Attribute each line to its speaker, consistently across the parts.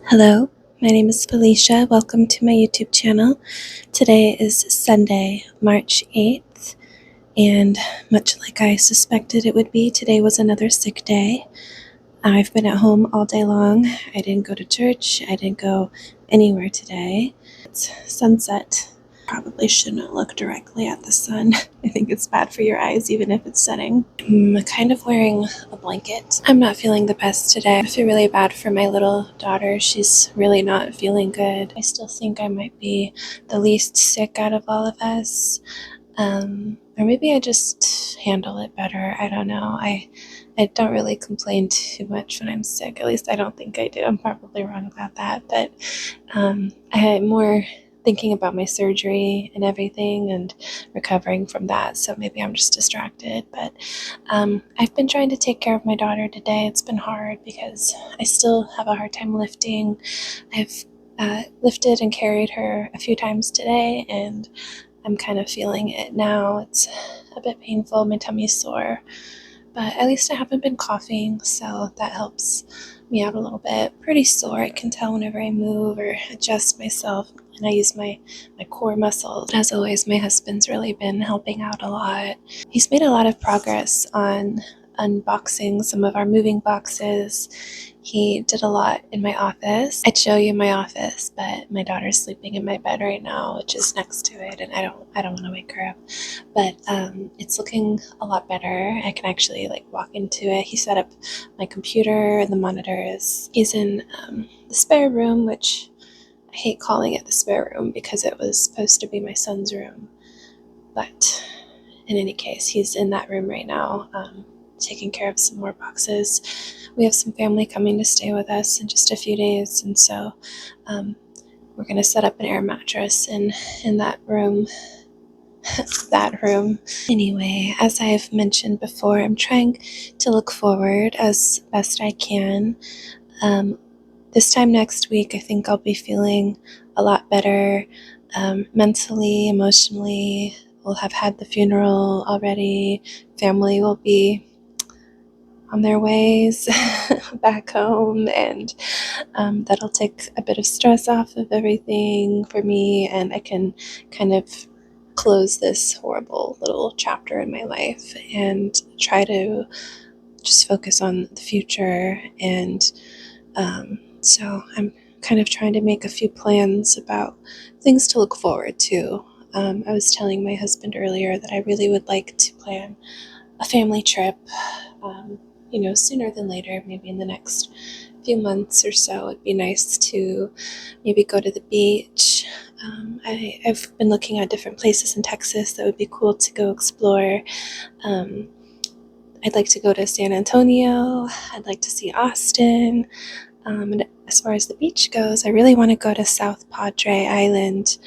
Speaker 1: Hello, my name is Felicia. Welcome to my YouTube channel. Today is Sunday, March 8th, and much like I suspected it would be, today was another sick day. I've been at home all day long. I didn't go to church. I didn't go anywhere today. It's sunset. Probably shouldn't look directly at the sun. I think it's bad for your eyes even if it's setting. I'm kind of wearing a blanket. I'm not feeling the best today. I feel really bad for my little daughter. She's really not feeling good. I still think I might be the least sick out of all of us. Or maybe I just handle it better. I don't know. I don't really complain too much when I'm sick. At least I don't think I do. I'm probably wrong about that. But I'm more thinking about my surgery and everything and recovering from that. So maybe I'm just distracted. But I've been trying to take care of my daughter today. It's been hard because I still have a hard time lifting. I've lifted and carried her a few times today, and I'm kind of feeling it now. It's a bit painful. My tummy's sore, but at least I haven't been coughing, so that helps me out a little bit. Pretty sore, I can tell whenever I move or adjust myself, and I use my core muscles. As always, my husband's really been helping out a lot. He's made a lot of progress on unboxing some of our moving boxes. He did a lot in my office. I'd show you my office, but my daughter's sleeping in my bed right now, which is next to it, and I don't want to wake her up. But it's looking a lot better. I can actually walk into it. He set up my computer and the monitors. He's in the spare room, which I hate calling it the spare room because it was supposed to be my son's room. But in any case, he's in that room right now, taking care of some more boxes. We have some family coming to stay with us in just a few days, and so we're going to set up an air mattress in that room. That room. Anyway, as I've mentioned before, I'm trying to look forward as best I can. This time next week, I think I'll be feeling a lot better mentally, emotionally. We'll have had the funeral already. Family will be on their ways back home, and that'll take a bit of stress off of everything for me, and I can kind of close this horrible little chapter in my life and try to just focus on the future. And so I'm kind of trying to make a few plans about things to look forward to. I was telling my husband earlier that I really would like to plan a family trip, sooner than later, maybe in the next few months or so. It'd be nice to maybe go to the beach. I've been looking at different places in Texas that would be cool to go explore. I'd like to go to San Antonio. I'd like to see Austin. And as far as the beach goes, I really want to go to South Padre Island.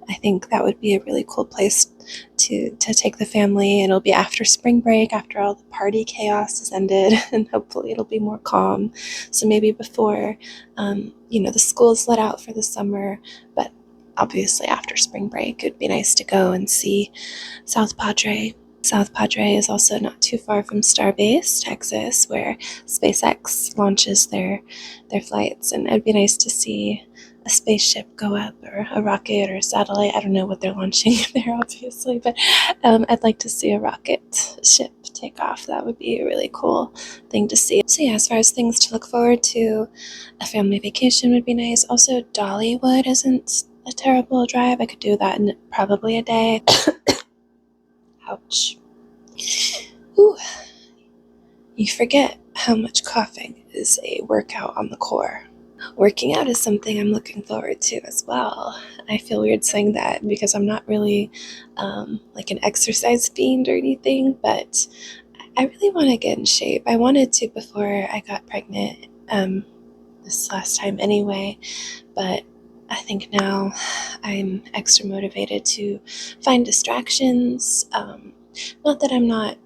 Speaker 1: I think that would be a really cool place to take the family. It'll be after spring break, after all the party chaos is ended, and hopefully it'll be more calm. So maybe before, the schools let out for the summer, but obviously after spring break, it'd be nice to go and see South Padre. South Padre is also not too far from Starbase, Texas, where SpaceX launches their flights, and it'd be nice to see a spaceship go up, or a rocket or a satellite. I don't know what they're launching there, obviously, but I'd like to see a rocket ship take off. That would be a really cool thing to see. So yeah, as far as things to look forward to, a family vacation would be nice. Also, Dollywood isn't a terrible drive. I could do that in probably a day. Ouch. Ooh. You forget how much coughing is a workout on the core. Working out is something I'm looking forward to as well. I feel weird saying that because I'm not really like an exercise fiend or anything, but I really want to get in shape. I wanted to before I got pregnant this last time anyway, but I think now I'm extra motivated to find distractions. Not that I'm not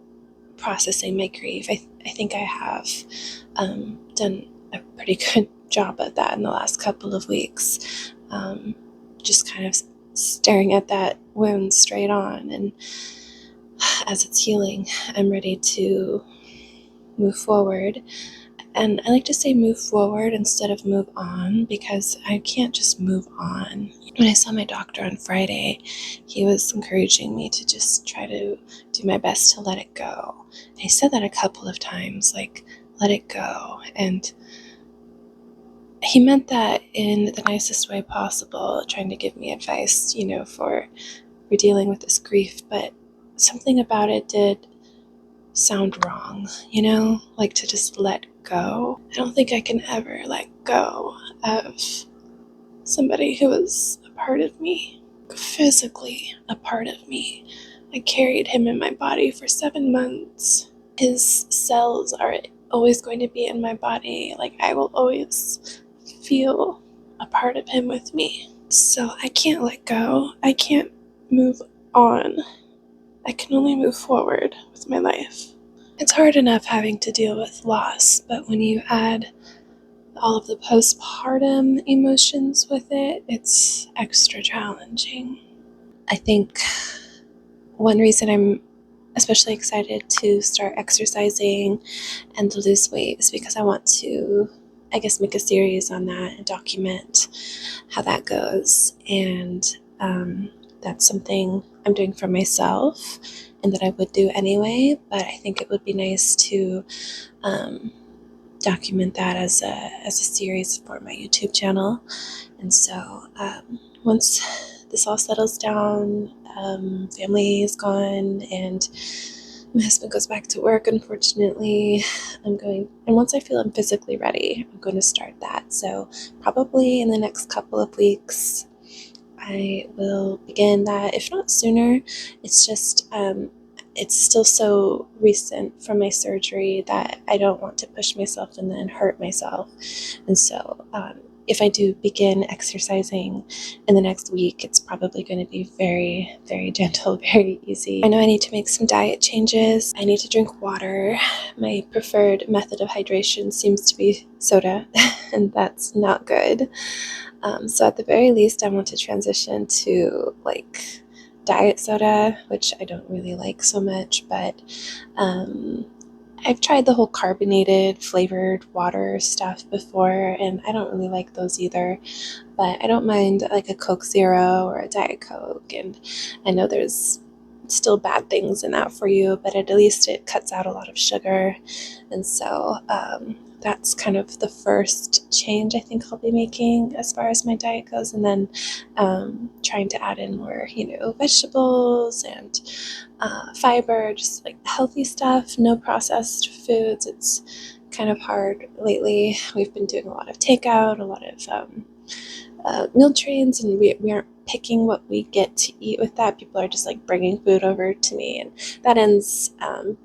Speaker 1: processing my grief. I think I have done a pretty good job at that in the last couple of weeks. Just kind of staring at that wound straight on, and as it's healing, I'm ready to move forward. And I like to say move forward instead of move on, because I can't just move on. When I saw my doctor on Friday, he was encouraging me to just try to do my best to let it go. And he said that a couple of times, like, let it go. And he meant that in the nicest way possible, trying to give me advice, for dealing with this grief. But something about it did sound wrong, like to just let go. I don't think I can ever let go of somebody who was a part of me, physically a part of me. I carried him in my body for 7 months. His cells are always going to be in my body. Like, I will always feel a part of him with me. So I can't let go. I can't move on. I can only move forward with my life. It's hard enough having to deal with loss, but when you add all of the postpartum emotions with it, it's extra challenging. I think one reason I'm especially excited to start exercising and to lose weight is because I want to, make a series on that and document how that goes. And that's something I'm doing for myself and that I would do anyway, but I think it would be nice to document that as a series for my YouTube channel. And so once this all settles down, family is gone, and my husband goes back to work, unfortunately, and once I feel I'm physically ready, I'm going to start that. So probably in the next couple of weeks, I will begin that, if not sooner. It's just, it's still so recent from my surgery that I don't want to push myself and then hurt myself. And so if I do begin exercising in the next week, it's probably going to be very, very gentle, very easy. I know I need to make some diet changes. I need to drink water. My preferred method of hydration seems to be soda, and that's not good. So at the very least, I want to transition to diet soda, which I don't really like so much, but I've tried the whole carbonated flavored water stuff before, and I don't really like those either, but I don't mind like a Coke Zero or a Diet Coke. And I know there's still bad things in that for you, but at least it cuts out a lot of sugar. And so that's kind of the first change I think I'll be making as far as my diet goes. And then trying to add in more, vegetables and fiber, just like healthy stuff, no processed foods. It's kind of hard lately. We've been doing a lot of takeout, a lot of meal trains, and we aren't picking what we get to eat with that. People are just like bringing food over to me, and that ends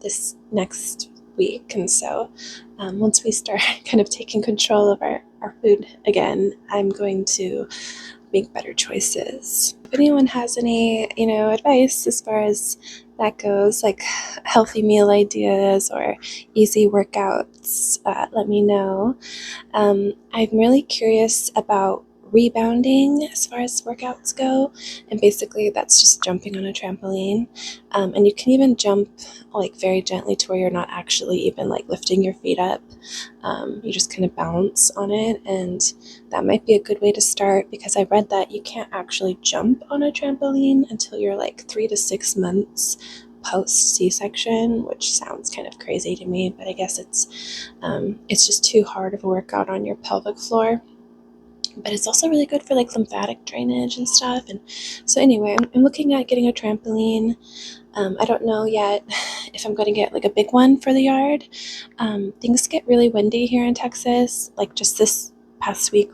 Speaker 1: this next week. And so once we start kind of taking control of our food again, I'm going to make better choices. If anyone has any, advice as far as that goes, like healthy meal ideas or easy workouts, let me know. I'm really curious about rebounding as far as workouts go, and basically that's just jumping on a trampoline, and you can even jump like very gently to where you're not actually even like lifting your feet up. You just kind of bounce on it, and that might be a good way to start, because I read that you can't actually jump on a trampoline until you're like 3 to 6 months post C-section, which sounds kind of crazy to me, but I guess it's just too hard of a workout on your pelvic floor. But it's also really good for like lymphatic drainage and stuff. And so anyway, I'm looking at getting a trampoline. I don't know yet if I'm going to get like a big one for the yard. Things get really windy here in Texas. Like just this past week,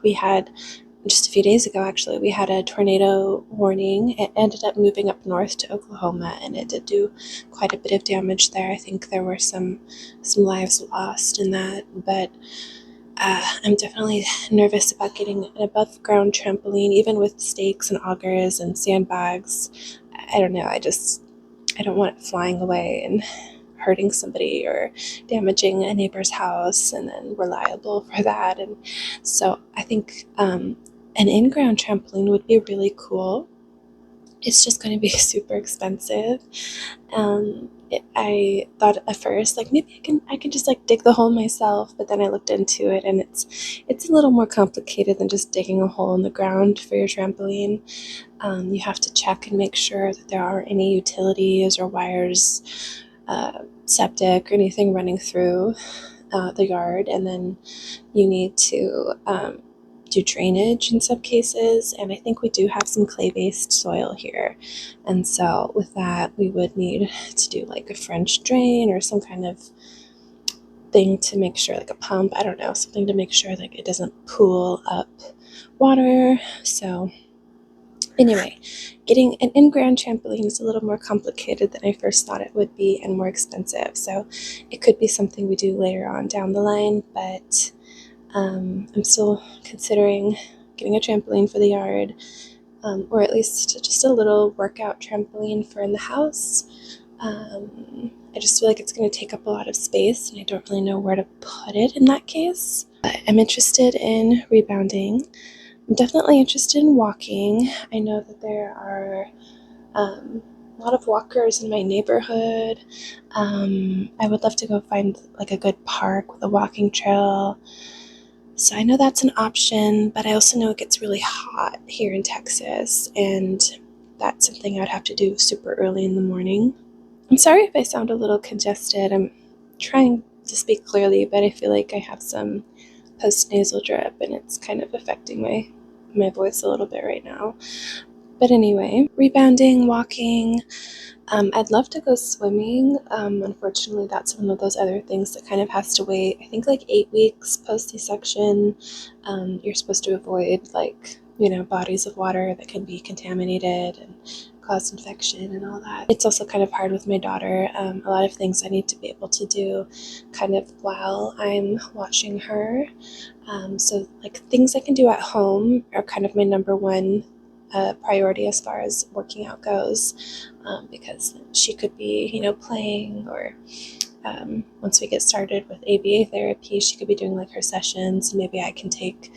Speaker 1: just a few days ago actually, we had a tornado warning. It ended up moving up north to Oklahoma, and it did do quite a bit of damage there. I think there were some lives lost in that, but I'm definitely nervous about getting an above ground trampoline, even with stakes and augers and sandbags. I don't know, I don't want it flying away and hurting somebody or damaging a neighbor's house, and then we're liable for that. And so I think an in-ground trampoline would be really cool. It's just going to be super expensive. I thought at first, like, maybe I can just like dig the hole myself, but then I looked into it, and it's a little more complicated than just digging a hole in the ground for your trampoline. You have to check and make sure that there aren't any utilities or wires, septic or anything running through the yard, and then you need to do drainage in some cases, and I think we do have some clay-based soil here, and so with that we would need to do like a French drain or some kind of thing to make sure, like a pump, I don't know, something to make sure like it doesn't pool up water. So anyway, getting an in-ground trampoline is a little more complicated than I first thought it would be, and more expensive, so it could be something we do later on down the line, but I'm still considering getting a trampoline for the yard, or at least just a little workout trampoline for in the house. I just feel like it's going to take up a lot of space, and I don't really know where to put it in that case. But I'm interested in rebounding. I'm definitely interested in walking. I know that there are a lot of walkers in my neighborhood. I would love to go find like a good park with a walking trail. So I know that's an option, but I also know it gets really hot here in Texas, and that's something I'd have to do super early in the morning. I'm sorry if I sound a little congested. I'm trying to speak clearly, but I feel like I have some post-nasal drip, and it's kind of affecting my voice a little bit right now. But anyway, rebounding, walking. I'd love to go swimming. Unfortunately, that's one of those other things that kind of has to wait. I think like 8 weeks post C-section. You're supposed to avoid like, bodies of water that can be contaminated and cause infection and all that. It's also kind of hard with my daughter. A lot of things I need to be able to do kind of while I'm watching her. So like things I can do at home are kind of my number one priority as far as working out goes, because she could be, playing, or once we get started with ABA therapy, she could be doing like her sessions. Maybe I can take,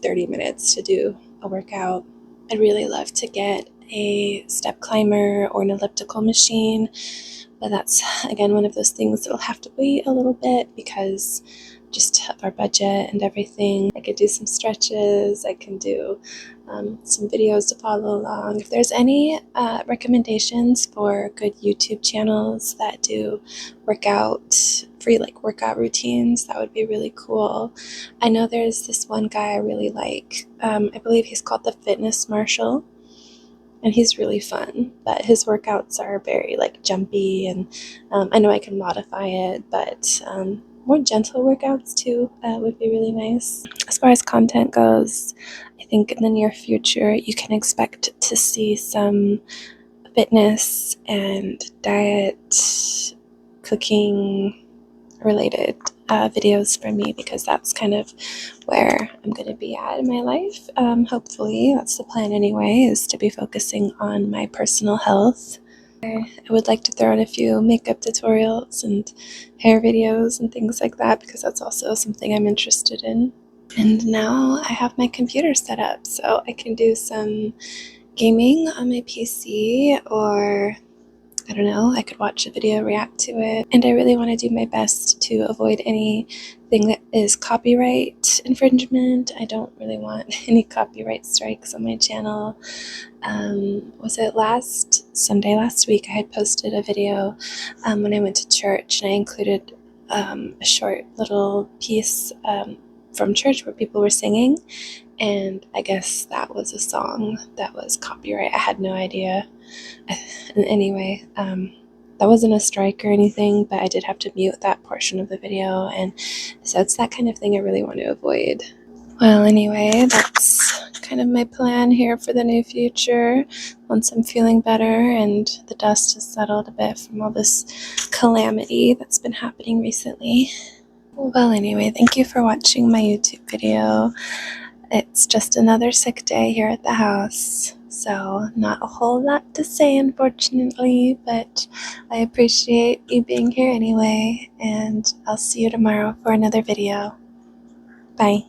Speaker 1: 30 minutes to do a workout. I'd really love to get a step climber or an elliptical machine, but that's again one of those things that'll have to wait a little bit because just of our budget and everything. I could do some stretches, I can do some videos to follow along. If there's any recommendations for good YouTube channels that do free workout routines, that would be really cool. I know there's this one guy I really like. I believe he's called the Fitness Marshal, and he's really fun, but his workouts are very like jumpy, and I know I can modify it, but more gentle workouts too would be really nice. As far as content goes, I think in the near future you can expect to see some fitness and diet, cooking related videos from me, because that's kind of where I'm going to be at in my life. Hopefully, that's the plan anyway, is to be focusing on my personal health. I would like to throw in a few makeup tutorials and hair videos and things like that, because that's also something I'm interested in. And now I have my computer set up, so I can do some gaming on my PC, or I don't know, I could watch a video, react to it, and I really want to do my best to avoid anything that is copyright infringement. I don't really want any copyright strikes on my channel. Was it last Sunday, last week, I had posted a video when I went to church, and I included a short little piece from church where people were singing, and I guess that was a song that was copyright. I had no idea. And anyway, that wasn't a strike or anything, but I did have to mute that portion of the video, and so it's that kind of thing I really want to avoid. Well, anyway, that's kind of my plan here for the new future, once I'm feeling better and the dust has settled a bit from all this calamity that's been happening recently. Well, anyway, thank you for watching my YouTube video. It's just another sick day here at the house, so not a whole lot to say, unfortunately, but I appreciate you being here anyway, and I'll see you tomorrow for another video. Bye.